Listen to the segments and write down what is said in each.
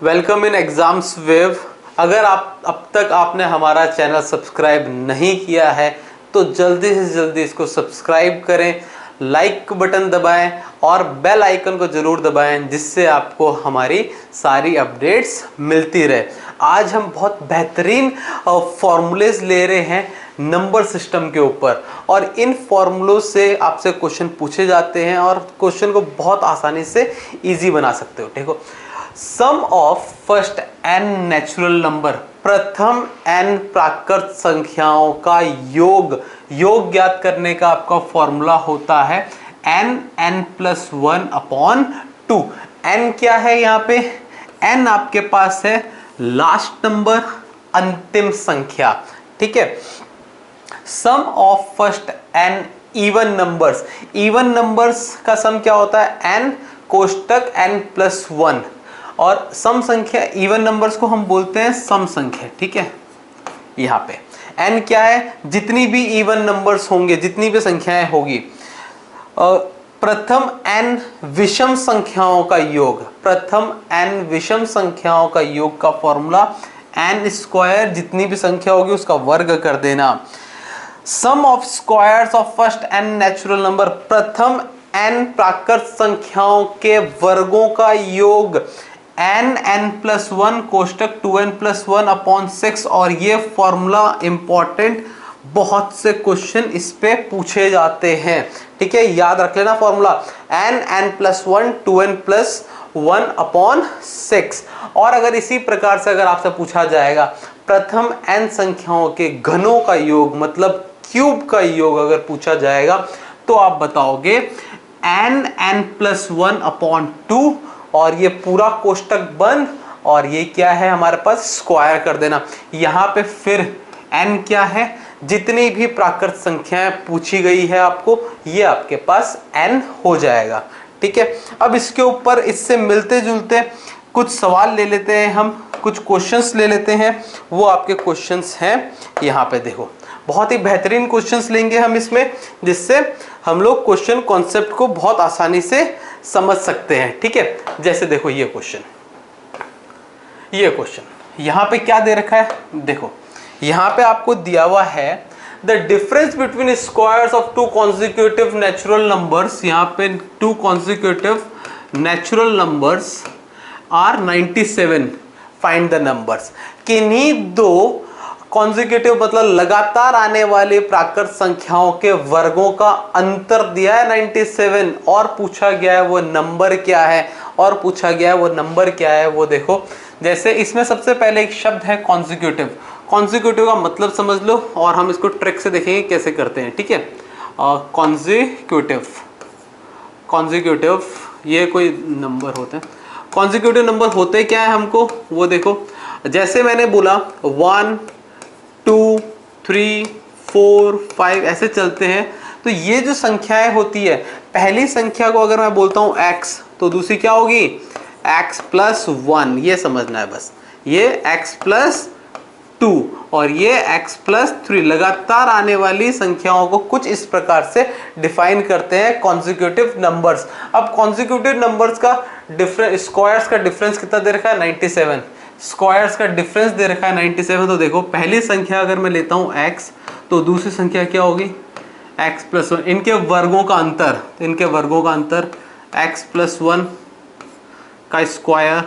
Welcome in exams wave. अगर आप अब तक आपने हमारा चैनल सब्सक्राइब नहीं किया है तो जल्दी से जल्दी इसको सब्सक्राइब करें, लाइक बटन दबाएं और बेल आइकन को जरूर दबाएं, जिससे आपको हमारी सारी अपडेट्स मिलती रहे। आज हम बहुत बेहतरीन फॉर्मूलेज ले रहे हैं नंबर सिस्टम के ऊपर, और इन फॉर्मूलों से आपसे क्वेश्चन पूछे जाते हैं और क्वेश्चन को बहुत आसानी से इजी बना सकते हो। देखो, sum of first n natural number, प्रथम n प्राकृत संख्याओं का योग ज्ञात करने का आपका फॉर्मूला होता है n+1/2। n क्या है यहाँ पे? n आपके पास है लास्ट नंबर, अंतिम संख्या। ठीक है। Sum of first n even numbers, even numbers का सम क्या होता है? n कोष्टक n+1, और सम संख्या इवन नंबर्स को हम बोलते हैं सम संख्या। ठीक है। यहाँ पे n क्या है? जितनी भी इवन नंबर्स होंगे, जितनी भी संख्याएं होगी, प्रथम n विषम संख्याओं का योग, प्रथम n विषम संख्याओं का योग का फॉर्मूला n², जितनी भी संख्या होगी उसका वर्ग कर देना। Sum of squares of first n natural number, प्रथम n प्राकृत संख्याओं के वर्गों का योग n+1 कोष्टक 2n+1/6। और ये फॉर्मूला इंपॉर्टेंट, बहुत से क्वेश्चन इस पे पूछे जाते हैं। ठीक है, याद रख लेना फॉर्मूला n+1 2n+1/6। और अगर इसी प्रकार से अगर आपसे पूछा जाएगा प्रथम n संख्याओं के घनों का योग, मतलब क्यूब का योग अगर पूछा जाएगा, तो आप बताओगे n+1/2, और ये पूरा कोष्टक बंद, और ये क्या है हमारे पास? स्क्वायर कर देना। यहाँ पे फिर n क्या है? जितनी भी प्राकृत संख्याएं पूछी गई है आपको, ये आपके पास n हो जाएगा। ठीक है। अब इसके ऊपर इससे मिलते जुलते कुछ सवाल ले लेते हैं, हम कुछ क्वेश्चंस ले लेते हैं। वो आपके क्वेश्चंस हैं यहाँ पे। देखो, बहुत ही बेहतरीन क्वेश्चंस लेंगे हम इसमें, जिससे हम लोग क्वेश्चन कॉन्सेप्ट को बहुत आसानी से समझ सकते हैं। ठीक है। जैसे देखो, ये क्वेश्चन यहाँ पे क्या दे रखा है? देखो, यहाँ पे आपको दिया हुआ है the difference between squares of two consecutive natural numbers. यहाँ पे two consecutive natural numbers are 97, find the numbers. किन्हीं दो कॉन्जिक्यूटिव मतलब लगातार आने वाली प्राकृत संख्याओं के वर्गों का अंतर दिया है 97, और पूछा गया है वो नंबर क्या है, वो देखो। जैसे इसमें सबसे पहले एक शब्द है कॉन्जिक्यूटिव। कॉन्जिक्यूटिव का मतलब समझ लो, और हम इसको ट्रिक से देखेंगे कैसे करते हैं। ठीक है। कॉन्जिक्यूटिव ये कोई नंबर होते हैं। कॉन्जिक्यूटिव नंबर होते क्या है हमको वो देखो। जैसे मैंने बोला 1 2 3 4 5 ऐसे चलते हैं, तो ये जो संख्याएं होती है, पहली संख्या को अगर मैं बोलता हूं x, तो दूसरी क्या होगी? x+1। ये समझना है बस, ये x+2 और ये x+3। लगातार आने वाली संख्याओं को कुछ इस प्रकार से डिफाइन करते हैं कॉन्जिक्यूटिव नंबर्स। अब कॉन्जिक्यूटिव नंबर्स का डिफरेंस, स्क्वायर्स का डिफरेंस कितना दे रखा है? 97। स्क्वायर्स का डिफरेंस दे रखा है 97। तो देखो, पहली संख्या अगर मैं लेता हूं x, तो दूसरी संख्या क्या होगी? x+1। इनके वर्गों का अंतर, x+1 का square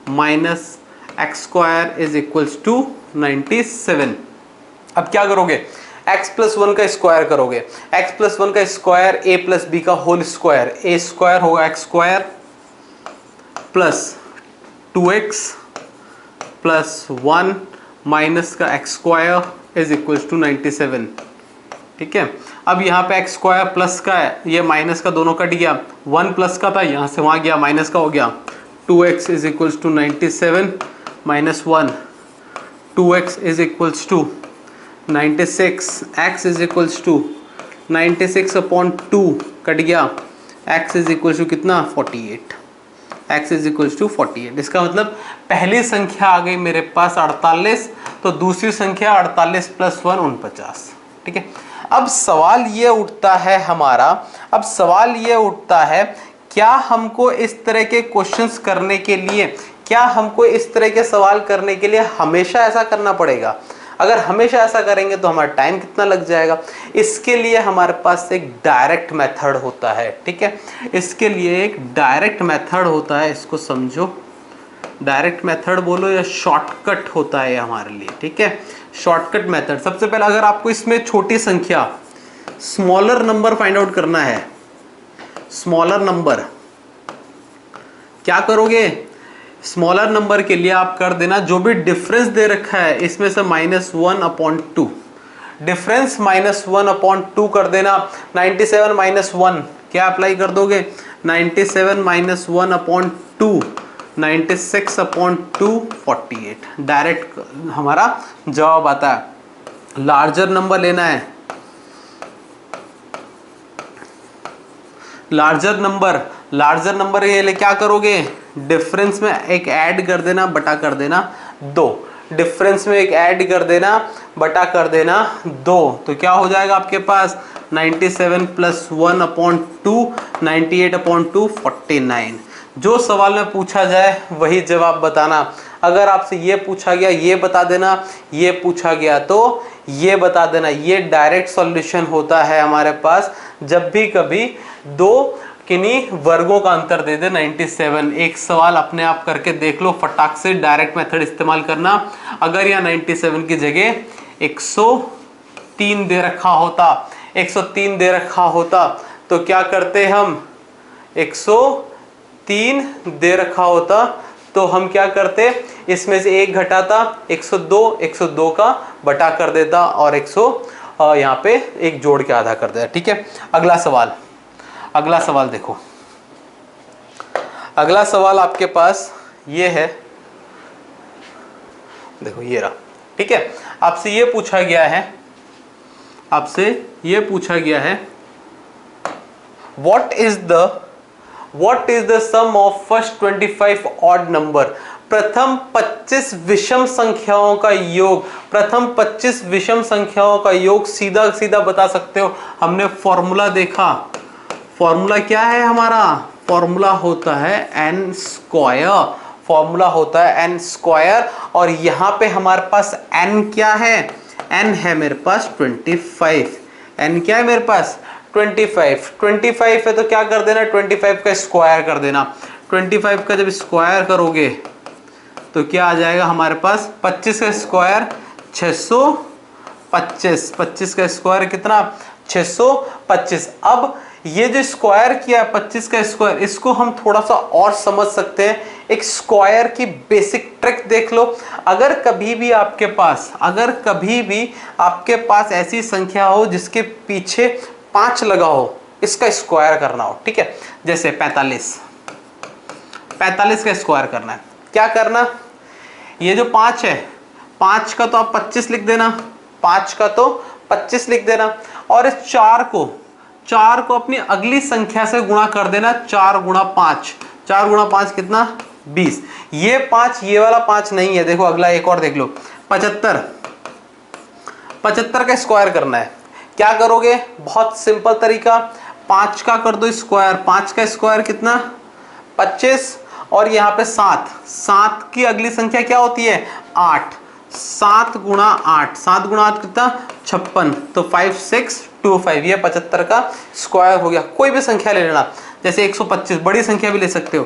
minus x² is equals to 97। अब क्या करोगे? x+1 का स्क्वायर करोगे। x+1 का स्क्वायर a+b का होल स्क्वायर, a² होगा x² plus 2x plus 1 minus का x² इज इक्वल्स टू 97। ठीक है। अब यहाँ पे x² प्लस का है, ये माइनस का दोनों कट गया, 1 प्लस का था यहाँ से वहाँ गया, माइनस का हो गया। 2x is equals to 97 minus 1, 2x is equals to 96, x is equals to 96/2 cut गया, x इज इक्वल्स टू कितना? 48। x is equals to 48। इसका मतलब पहली संख्या आ गई मेरे पास 48, तो दूसरी संख्या 48 + 1 49। ठीक है। अब सवाल ये उठता है क्या हमको इस तरह के क्वेश्चंस करने के लिए क्या हमको इस तरह के सवाल करने के लिए हमेशा ऐसा करना पड़ेगा? अगर हमेशा ऐसा करेंगे तो हमारा टाइम कितना लग जाएगा। इसके लिए हमारे पास एक डायरेक्ट मेथड होता है, ठीक है, इसके लिए एक डायरेक्ट मेथड होता है, इसको समझो, डायरेक्ट मेथड बोलो या शॉर्टकट होता है हमारे लिए, ठीक है, शॉर्टकट मेथड। सबसे पहले अगर आपको इसमें छोटी संख्या स्मॉलर नंबर फाइंड आउट करना है, स्मॉलर नंबर क्या करोगे? स्मॉलर नंबर के लिए आप कर देना जो भी डिफरेंस दे रखा है इसमें से -1/2, डिफरेंस -1/2 कर देना। 97 - 1 क्या अप्लाई कर दोगे? 97 - 1/2 96/2 48, डायरेक्ट हमारा जवाब आता है। लार्जर नंबर लेना है, लार्जर नंबर ये ले क्या करोगे? डिफरेंस में एक ऐड कर देना, बटा कर देना 2, डिफरेंस में एक ऐड कर देना, बटा कर देना 2, तो क्या हो जाएगा आपके पास? 97 + 1/2 98/2 49। जो सवाल में पूछा जाए वही जवाब बताना। अगर आपसे ये पूछा गया ये बता देना, ये पूछा गया तो ये बता देना। ये डायरेक्ट सॉल्यूशन होता है हमारे पास जब भी कभी दो किन्हीं वर्गों का अंतर दे दे 97। एक सवाल अपने आप करके देख लो, फटाक से डायरेक्ट मेथड इस्तेमाल करना। अगर यहाँ 97 की जगह 103 दे रखा होता, 103 दे रखा होता तो क्या करते हम? 103 दे रखा होता तो हम क्या करते? इसमें से एक घटाता, 102 का बटा कर देता और 100 यहाँ पे एक जोड़ के आधा कर देता, ठीक है। अगला सवाल देखो, अगला सवाल आपके पास ये है, देखो ये रहा, ठीक है। आपसे ये पूछा गया है what is the sum of first 25 odd number? प्रथम 25 विषम संख्याओं का योग, प्रथम 25 विषम संख्याओं का योग सीधा सीधा बता सकते हो। हमने फॉर्मूला देखा, फॉर्मूला क्या है हमारा? फॉर्मूला होता है n स्क्वायर, फॉर्मूला होता है n स्क्वायर। और यहाँ पे हमारे पास n क्या है? n है मेरे पास 25। n क्या है मेरे पास? 25 है तो क्या कर देना? 25 का स्क्वायर कर देना। 25 का जब स्क्वायर करोगे तो क्या आ जाएगा हमारे पास? 25 का स्क्वायर 625, 25 का स्क्वायर कितना? 625। अब ये जो स्क्वायर किया 25 का स्क्वायर, इसको हम थोड़ा सा और समझ सकते हैं। एक स्क्वायर की बेसिक ट्रिक देख लो। अगर कभी भी आपके पास ऐसी संख्या हो जिसके पीछे 5 लगा हो, इसका स्क्वायर करना हो, ठीक है। जैसे 45 का स्क्वायर करना है। क्या करना? ये जो 5 है, 5 का तो आप 25 लिख देना, 5 का तो 25 लिख देना। और इस 4 को अपनी अगली संख्या से गुणा कर देना। 4 गुणा 5 कितना? 20। ये 5, ये वाला 5 नहीं है। देखो अगला एक और देख लो, 75 का स्क्वायर करना है। क्या करोगे? बहुत सिंपल तरीका, 5 का कर दो स्क्वायर। 5 का स्क्वायर कितना? 25। और यहाँ पे 7 की अगली संख्या क्या होती है? 8। 7 गुणा 8 कितना? 56। तो 5625, ये 75 का स्क्वायर हो गया। कोई भी संख्या ले लेना, जैसे 125, बड़ी संख्या भी ले सकते हो।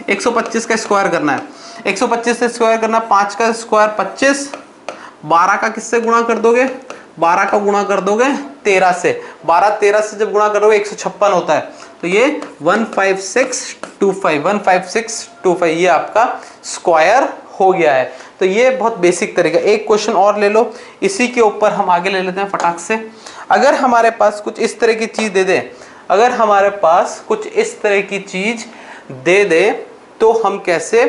125 का स्क्वायर करना है। 125 से स्क्वायर करना, 5 का स्क्वायर 25, 12 का किससे गुणा कर दोगे? 12 का गुणा कर दोगे 13 से। 13 से जब गुणा करोगे 156 होता है। तो ये 15625, ये आपका स्क्वायर हो गया है। तो ये बहुत बेसिक तरीका। एक क्वेश्चन और ले लो, इसी के ऊपर हम आगे ले लेते हैं फटाक से। अगर हमारे पास कुछ इस तरह की चीज दे दे, तो हम कैसे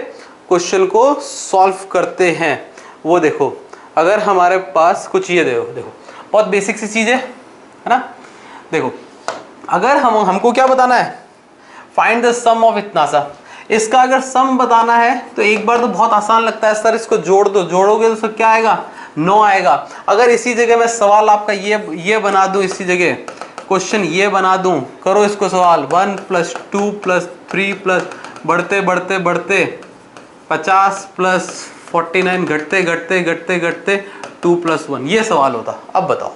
क्वेश्चन को सॉल्व करते हैं वो देखो। अगर हमारे पास कुछ ये देखो बहुत बेसिक सी चीज है ना। देखो अगर हमको क्या बताना है? फाइंड द सम ऑफ इतना सा। इसका अगर सम बताना है तो एक बार तो बहुत आसान लगता है सर, इसको जोड़ दो। जोड़ोगे तो क्या आएगा? 9 आएगा। अगर इसी जगह मैं सवाल आपका ये बना दूं, इसी जगह क्वेश्चन ये बना दूं, करो इसको सवाल 1 + 2 + 3 बढ़ते 50 प्लस 49 घटते घटते घटते घटते 2 + 1, ये सवाल होता। अब बताओ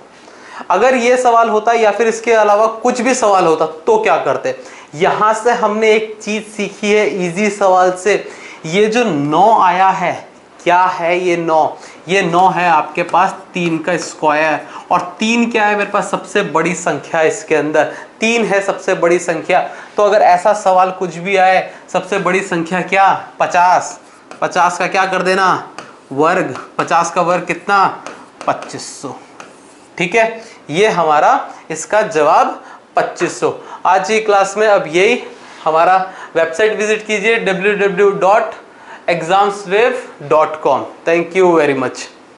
अगर ये सवाल होता या फिर इसके अलावा कुछ भी सवाल होता तो क्या करते। यहां से हमने एक चीज सीखी है इजी सवाल से, ये जो 9 आया है, क्या है ये 9? ये 9 है आपके पास 3 का स्क्वायर, और 3 क्या है मेरे पास? सबसे बड़ी संख्या है इसके अंदर, 3 है सबसे बड़ी संख्या। तो अगर ऐसा सवाल कुछ भी आए, सबसे बड़ी संख्या क्या? 50, 50 का क्या कर देना? वर्ग, 50 का वर्ग कितना? 2500। ठीक है, ये हमारा इसका जवाब 2500। आज की क्लास में अब यही, हमारा वेबसाइट विजिट कीजिए www.examswave.com। Thank you very much.